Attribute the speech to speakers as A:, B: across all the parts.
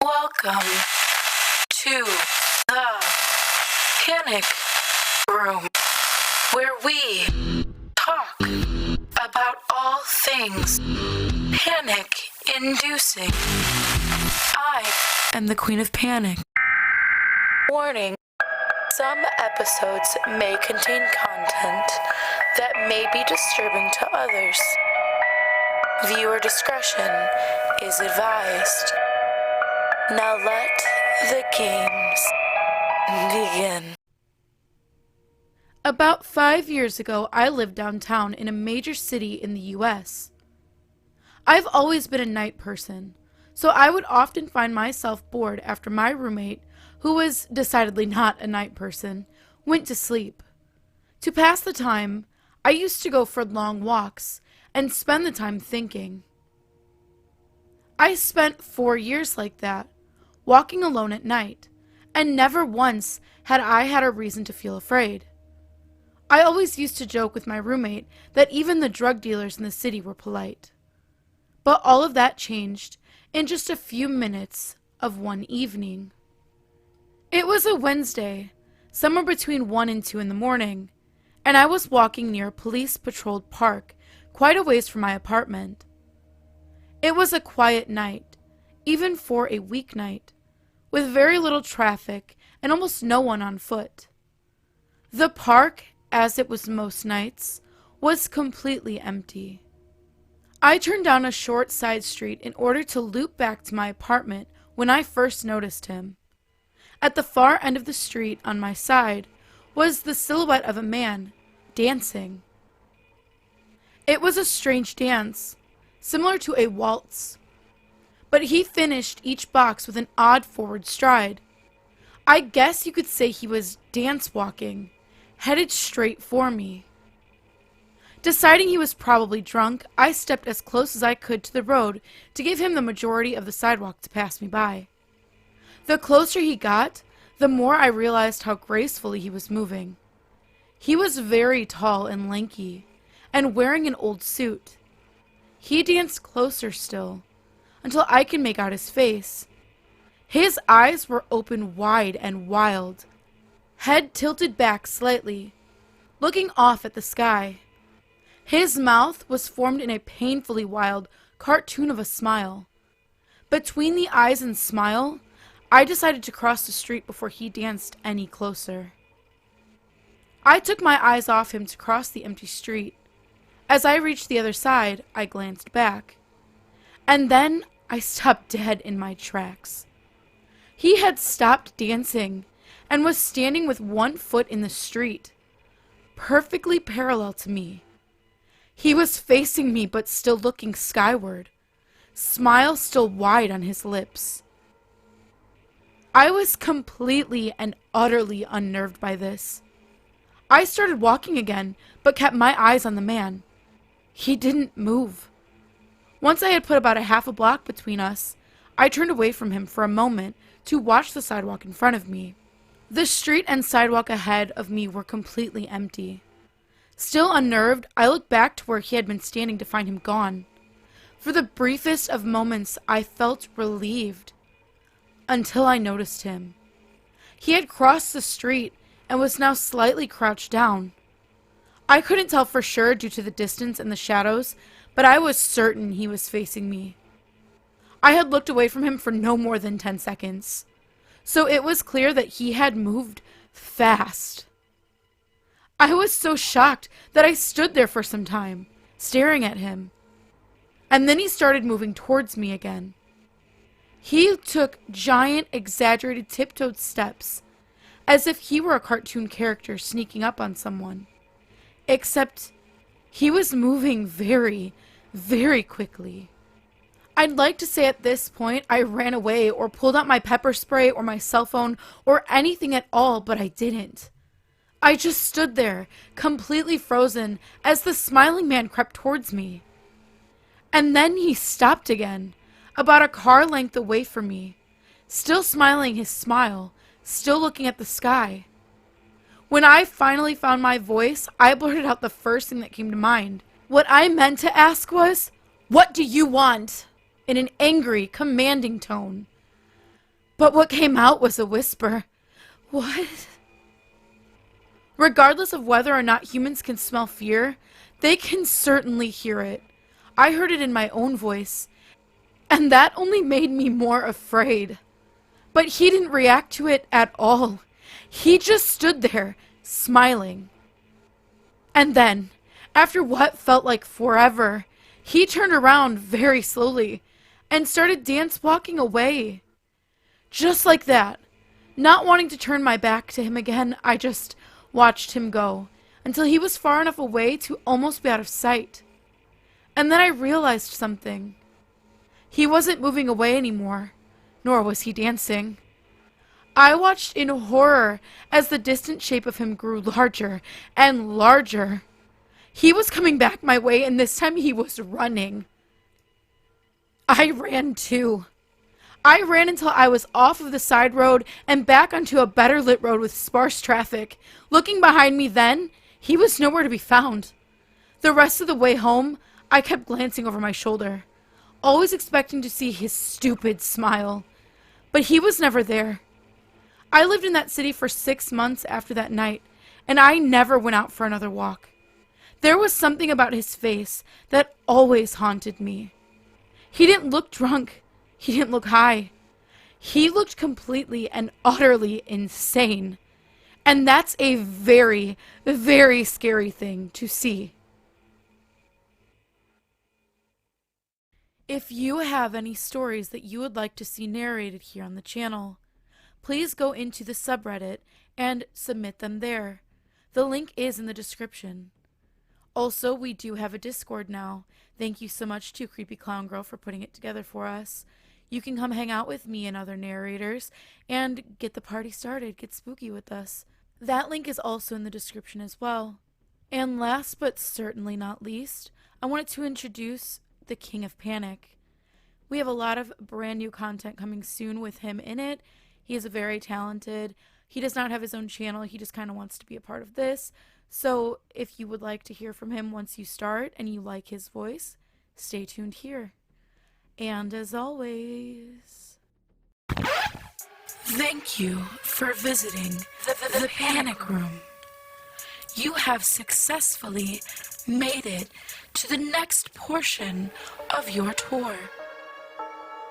A: Welcome to the Panic Room, where we talk about all things panic-inducing. I am the Queen of Panic. Warning, some episodes may contain content that may be disturbing to others. Viewer discretion is advised. Now let the games begin.
B: About 5 years ago, I lived downtown in a major city in the U.S. I've always been a night person, so I would often find myself bored after my roommate, who was decidedly not a night person, went to sleep. To pass the time, I used to go for long walks and spend the time thinking. I spent 4 years like that, walking alone at night, and never once had I had a reason to feel afraid. I always used to joke with my roommate that even the drug dealers in the city were polite. But all of that changed in just a few minutes of one evening. It was a Wednesday, somewhere between 1 and 2 in the morning, and I was walking near a police-patrolled park quite a ways from my apartment. It was a quiet night, even for a weeknight, with very little traffic and almost no one on foot. The park, as it was most nights, was completely empty. I turned down a short side street in order to loop back to my apartment when I first noticed him. At the far end of the street on my side was the silhouette of a man dancing. It was a strange dance, similar to a waltz, but he finished each box with an odd forward stride. I guess you could say he was dance walking, headed straight for me. Deciding he was probably drunk, I stepped as close as I could to the road to give him the majority of the sidewalk to pass me by. The closer he got, the more I realized how gracefully he was moving. He was very tall and lanky, and wearing an old suit. He danced closer still, until I could make out his face. His eyes were open wide and wild, head tilted back slightly, looking off at the sky. His mouth was formed in a painfully wild cartoon of a smile. Between the eyes and smile, I decided to cross the street before he danced any closer. I took my eyes off him to cross the empty street. As I reached the other side, I glanced back. And then I stopped dead in my tracks. He had stopped dancing and was standing with one foot in the street, perfectly parallel to me. He was facing me but still looking skyward, smile still wide on his lips. I was completely and utterly unnerved by this. I started walking again, but kept my eyes on the man. He didn't move. Once I had put about a half a block between us, I turned away from him for a moment to watch the sidewalk in front of me. The street and sidewalk ahead of me were completely empty. Still unnerved, I looked back to where he had been standing to find him gone. For the briefest of moments, I felt relieved. Until I noticed him. He had crossed the street and was now slightly crouched down. I couldn't tell for sure due to the distance and the shadows, but I was certain he was facing me. I had looked away from him for no more than 10 seconds, so it was clear that he had moved fast. I was so shocked that I stood there for some time, staring at him. And then he started moving towards me again. He took giant, exaggerated tiptoed steps, as if he were a cartoon character sneaking up on someone. Except he was moving very, very quickly. I'd like to say at this point I ran away or pulled out my pepper spray or my cell phone or anything at all, but I didn't. I just stood there, completely frozen, as the smiling man crept towards me. And then he stopped again, about a car length away from me, still smiling his smile, still looking at the sky. When I finally found my voice, I blurted out the first thing that came to mind. What I meant to ask was, "What do you want?" in an angry, commanding tone. But what came out was a whisper. What? Regardless of whether or not humans can smell fear, they can certainly hear it. I heard it in my own voice, and that only made me more afraid. But he didn't react to it at all. He just stood there, smiling. And then, after what felt like forever, he turned around very slowly and started dance walking away. Just like that. Not wanting to turn my back to him again, I just watched him go until he was far enough away to almost be out of sight. And then I realized something. He wasn't moving away anymore, nor was he dancing. I watched in horror as the distant shape of him grew larger and larger. He was coming back my way, and this time he was running. I ran too. I ran until I was off of the side road and back onto a better lit road with sparse traffic. Looking behind me then, he was nowhere to be found. The rest of the way home, I kept glancing over my shoulder, always expecting to see his stupid smile. But he was never there. I lived in that city for 6 months after that night, and I never went out for another walk. There was something about his face that always haunted me. He didn't look drunk. He didn't look high. He looked completely and utterly insane. And that's a very, very scary thing to see. If you have any stories that you would like to see narrated here on the channel, please go into the subreddit and submit them there. The link is in the description. Also, we do have a Discord now. Thank you so much to Creepy Clown Girl for putting it together for us. You can come hang out with me and other narrators and get the party started, get spooky with us. That link is also in the description as well. And last but certainly not least, I wanted to introduce the King of Panic. We have a lot of brand new content coming soon with him in it. He is very talented. He does not have his own channel. He just kind of wants to be a part of this. So if you would like to hear from him once you start and you like his voice, stay tuned here. And as always, thank you for visiting the Panic Room. You have successfully made it to the next portion of your tour.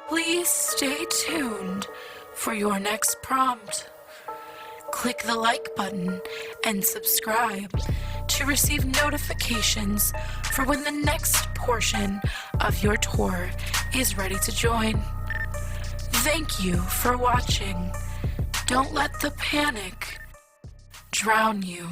B: Please stay tuned for your next prompt. Click the like button and subscribe to receive notifications for when the next portion of your tour is ready to join. Thank you for watching. Don't let the panic drown you.